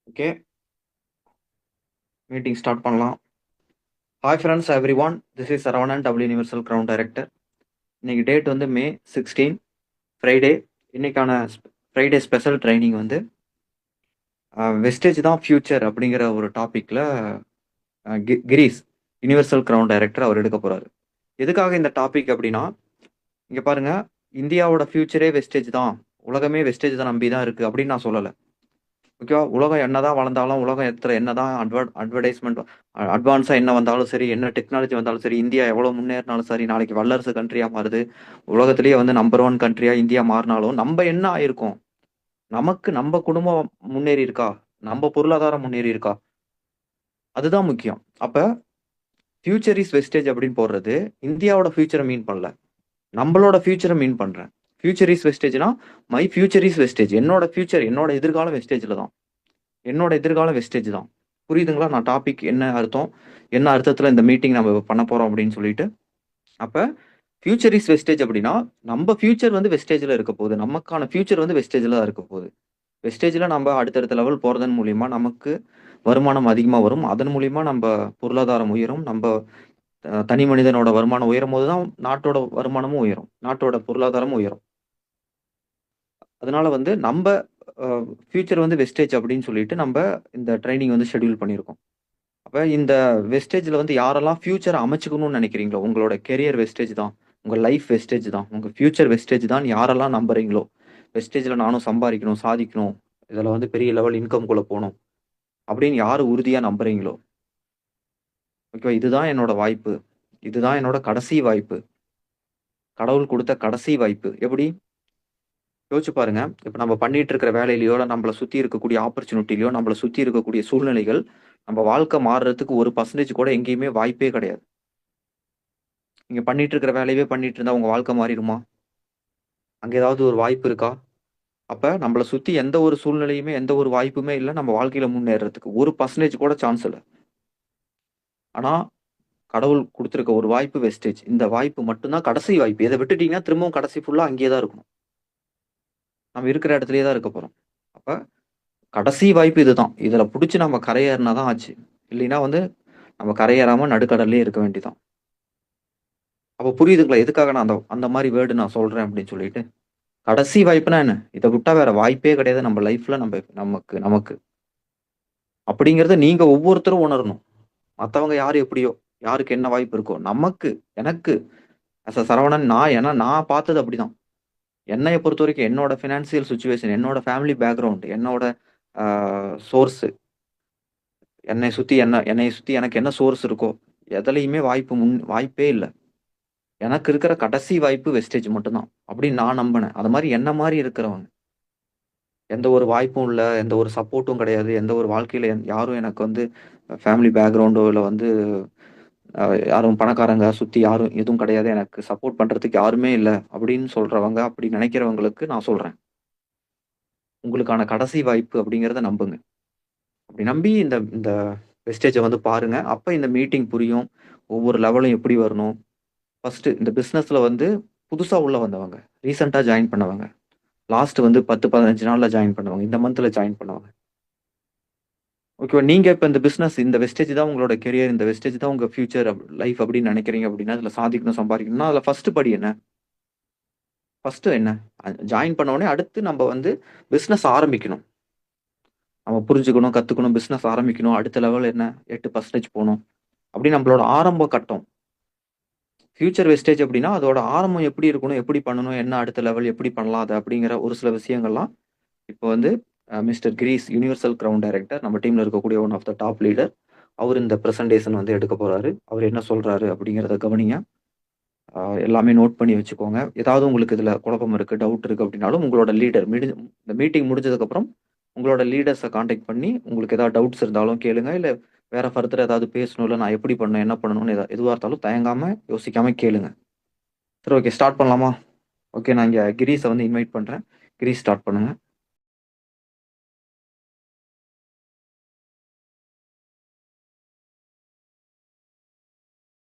Okay, meeting start பண்ணலாம். Hi friends everyone, this is Saravanan, double universal crown director. இன்னைக்கு date வந்து May 16, Friday. இன்னைக்கான Friday special training வந்து wastage தான் future அப்படிங்கிற ஒரு டாப்பிக்கில் கிரீஸ் யூனிவர்சல் கிரவுன் டைரக்டர் அவர் எடுக்க போகிறாரு. எதுக்காக இந்த டாபிக் அப்படின்னா, இங்கே பாருங்க, இந்தியாவோட ஃபியூச்சரே வெஸ்டேஜ் தான், உலகமே வெஸ்டேஜ் தான் நம்பி தான் இருக்குது அப்படின்னு நான் சொல்லலை. ஓகேவா? உலகம் என்னதான் வளர்ந்தாலும், உலகம் என்னதான் அட்வர்டைஸ்மெண்ட் அட்வான்ஸாக என்ன வந்தாலும் சரி, என்ன டெக்னாலஜி வந்தாலும் சரி, இந்தியா எவ்வளோ முன்னேறினாலும் சரி, நாளைக்கு வல்லரசு கண்ட்ரியாக மாறுது, உலகத்திலேயே வந்து நம்பர் ஒன் கண்ட்ரியாக இந்தியா மாறினாலும் நம்ம என்ன ஆயிருக்கோம்? நமக்கு நம்ம குடும்பம் முன்னேறி இருக்கா? நம்ம பொருளாதாரம் முன்னேறி இருக்கா? அதுதான் முக்கியம். அப்போ ஃபியூச்சர் இஸ் வெஸ்டேஜ் அப்படின்னு போடுறது இந்தியாவோட ஃபியூச்சரை மீன் பண்ணல, நம்மளோட ஃபியூச்சரை மீன் பண்ணுறேன். ஃபியூச்சர் இஸ் வெஸ்டேஜ்னா மை ஃபியூச்சர் இஸ் வெஸ்டேஜ், என்னோட ஃபியூச்சர், என்னோட எதிர்காலம் வெஸ்டேஜில் தான். என்னோட எதிர்காலம் வெஸ்டேஜ் தான். புரியுதுங்களா? நான் டாபிக் என்ன அர்த்தம், என்ன அர்த்தத்தில் இந்த மீட்டிங் நம்ம பண்ண போகிறோம் அப்படின்னு சொல்லிட்டு. அப்போ ஃபியூச்சர் இஸ் வெஸ்டேஜ் அப்படின்னா நம்ம ஃபியூச்சர் வந்து வெஸ்டேஜில் இருக்க போகுது, நமக்கான ஃபியூச்சர் வந்து வெஸ்டேஜில் தான் இருக்க போகுது. வெஸ்டேஜில் நம்ம அடுத்தடுத்த லெவல் போகிறதன் மூலிமா நமக்கு வருமானம் அதிகமாக வரும், அதன் மூலிமா நம்ம பொருளாதாரம் உயரும், நம்ம தனி மனிதனோட வருமானம் உயரும் போது தான் நாட்டோட வருமானமும் உயரும், நாட்டோட பொருளாதாரமும் உயரும். அதனால வந்து நம்ம ஃபியூச்சர் வந்து வெஸ்டேஜ் அப்படின்னு சொல்லிட்டு நம்ம இந்த ட்ரைனிங் வந்து ஷெட்யூல் பண்ணியிருக்கோம். அப்போ இந்த வெஸ்டேஜில் வந்து யாரெல்லாம் ஃபியூச்சரை அமைச்சுக்கணும்னு நினைக்கிறீங்களோ, உங்களோட கெரியர் வெஸ்டேஜ் தான், உங்கள் லைஃப் வெஸ்டேஜ் தான், உங்கள் ஃபியூச்சர் வெஸ்டேஜ் தான் யாரெல்லாம் நம்புறீங்களோ, வெஸ்டேஜில் நானும் சம்பாதிக்கணும், சாதிக்கணும், இதில் வந்து பெரிய லெவல் இன்கம்குள்ளே போகணும் அப்படின்னு யார் உறுதியாக நம்புறீங்களோ, ஓகேவா, இதுதான் என்னோட வாய்ப்பு, இதுதான் என்னோட கடைசி வாய்ப்பு, கடவுள் கொடுத்த கடைசி வாய்ப்பு. எப்படி யோசிச்சு பாருங்க. இப்போ நம்ம பண்ணிட்டு இருக்கிற வேலையிலையோ, நம்மளை சுற்றி இருக்கக்கூடிய ஆப்பர்ச்சுனிட்டிலையோ, நம்மளை சுற்றி இருக்கக்கூடிய சூழ்நிலைகள், நம்ம வாழ்க்கை மாறுறதுக்கு 1% கூட எங்கேயுமே வாய்ப்பே கிடையாது. நீங்க பண்ணிட்டு இருக்கிற வேலையவே பண்ணிட்டு இருந்தா உங்க வாழ்க்கை மாறிடுமா? அங்க ஏதாவது ஒரு வாய்ப்பு இருக்கா? அப்ப நம்மளை சுத்தி எந்த ஒரு சூழ்நிலையுமே, எந்த ஒரு வாய்ப்புமே இல்லை நம்ம வாழ்க்கையில முன்னேறதுக்கு. 1% கூட சான்ஸ் இல்லை. ஆனா கடவுள் கொடுத்துருக்க ஒரு வாய்ப்பு வெஸ்டேஜ். இந்த வாய்ப்பு மட்டும்தான் கடைசி வாய்ப்பு. இதை விட்டுட்டீங்கன்னா திரும்பவும் கடைசி ஃபுல்லா அங்கேயே தான் இருக்கணும். நம்ம இருக்கிற இடத்துலயே தான் இருக்க போறோம். அப்ப கடைசி வாய்ப்பு இதுதான். இதுல புடிச்சு நம்ம கரையேறினா தான் ஆச்சு. இல்லைன்னா வந்து நம்ம கரையேறாம நடுக்கடல்லே இருக்க வேண்டியதான். அப்ப புரியுதுங்களா எதுக்காக நான் அந்த அந்த மாதிரி வேர்டு நான் சொல்றேன் அப்படின்னு சொல்லிட்டு. கடைசி வாய்ப்புனா என்ன? இதை விட்டா வேற வாய்ப்பே கிடையாது நம்ம லைஃப்ல, நமக்கு நமக்கு அப்படிங்கறத நீங்க ஒவ்வொருத்தரும் உணரணும். மத்தவங்க யாரு எப்படியோ, யாருக்கு என்ன வாய்ப்பு இருக்கோ, நமக்கு, எனக்கு as a சரவணன், நான் பார்த்தது அப்படிதான். என்னைய பொறுத்த வரைக்கும் என்னோட ஃபினான்சியல் சுச்சுவேஷன், என்னோட ஃபேமிலி பேக்ரவுண்ட், என்னோட சோர்ஸ், என்னைய சுத்தி எனக்கு என்ன சோர்ஸ் இருக்கோ, எதுலையுமே வாய்ப்பே இல்லை. எனக்கு இருக்கிற கடைசி வாய்ப்பு வெஸ்டேஜ் மட்டும்தான் அப்படின்னு நான் நம்பினேன். அது மாதிரி என்ன மாதிரி இருக்கிறவங்க, எந்த ஒரு வாய்ப்பும் இல்லை, எந்த ஒரு சப்போர்ட்டும் கிடையாது, எந்த ஒரு வாழ்க்கையில யாரும் எனக்கு வந்து ஃபேமிலி பேக்ரவுண்டோ இல்லை வந்து யாரும் பணக்காரங்க சுற்றி யாரும் எதுவும் கிடையாது, எனக்கு சப்போர்ட் பண்ணுறதுக்கு யாருமே இல்லை அப்படின்னு சொல்கிறவங்க, அப்படி நினைக்கிறவங்களுக்கு நான் சொல்கிறேன், உங்களுக்கான கடைசி வாய்ப்பு அப்படிங்கிறத நம்புங்க. அப்படி நம்பி இந்த இந்த வெஸ்டேஜை வந்து பாருங்க. அப்போ இந்த மீட்டிங் புரியும், ஒவ்வொரு லெவலும் எப்படி வரணும். ஃபர்ஸ்ட் இந்த பிஸ்னஸில் வந்து புதுசாக உள்ள வந்தவங்க, ரீசெண்டாக ஜாயின் பண்ணவங்க, லாஸ்ட் வந்து 10-15 நாளில் ஜாயின் பண்ணுவாங்க, இந்த மந்தில் ஜாயின் பண்ணுவாங்க. ஓகேவா? நீங்க இப்ப இந்த பிசினஸ், இந்த வெஸ்டேஜ் தான் உங்களோட கெரியர், இந்த வெஸ்டேஜ் தான் உங்க ஃபியூச்சர் லைஃப் அப்படின்னு நினைக்கிறீங்க அப்படின்னா, அதுல சாதிக்கணும், சம்பாதிக்கணும்னா அதுல ஃபர்ஸ்ட் படி என்ன? ஃபர்ஸ்ட் என்ன? ஜாயின் பண்ண உடனே அடுத்து நம்ம வந்து பிசினஸ் ஆரம்பிக்கணும். நம்ம புரிஞ்சுக்கணும், கத்துக்கணும், பிசினஸ் ஆரம்பிக்கணும். அடுத்த லெவல் என்ன? 8% போகணும். அப்படி நம்மளோட ஆரம்ப கட்டம். ஃபியூச்சர் வெஸ்டேஜ் அப்படின்னா அதோட ஆரம்பம் எப்படி இருக்கணும், எப்படி பண்ணணும், என்ன அடுத்த லெவல் எப்படி பண்ணலாம் அது அப்படிங்கிற ஒரு சில விஷயங்கள்லாம் இப்போ வந்து mister Girish universal crown director, நம்ம டீம்ல இருக்கக்கூடிய one of the top leader, அவர் இந்த பிரசன்டேஷன் வந்து எடுக்க போறாரு. அவர் என்ன சொல்றாரு அப்படிங்கிறத கவனிங்க. எல்லாமே நோட் பண்ணி வச்சுக்கோங்க. ஏதாவது உங்களுக்கு இதுல குழப்பம் இருக்கு, டவுட் இருக்கு அப்படின்னாலும் உங்களோட லீடர் இந்த மீட்டிங் முடிஞ்சதுக்கு அப்புறம் உங்களோட லீடர்ஸை காண்டாக்ட் பண்ணி உங்களுக்கு ஏதாவது டவுட்ஸ் இருந்தாலும் கேளுங்க. இல்ல வேற ஃபர்தர் ஏதாவது பேசணும், இல்லை நான் எப்படி பண்ணணும், என்ன பண்ணணும்னு எதுவாக இருந்தாலும் தயங்காம யோசிக்காம கேளுங்க. சரி, ஓகே, ஸ்டார்ட் பண்ணலாமா? ஓகே, நான் இங்க கிரீஸை வந்து இன்வைட் பண்றேன். கிரீஸ் ஸ்டார்ட் பண்ணுங்க.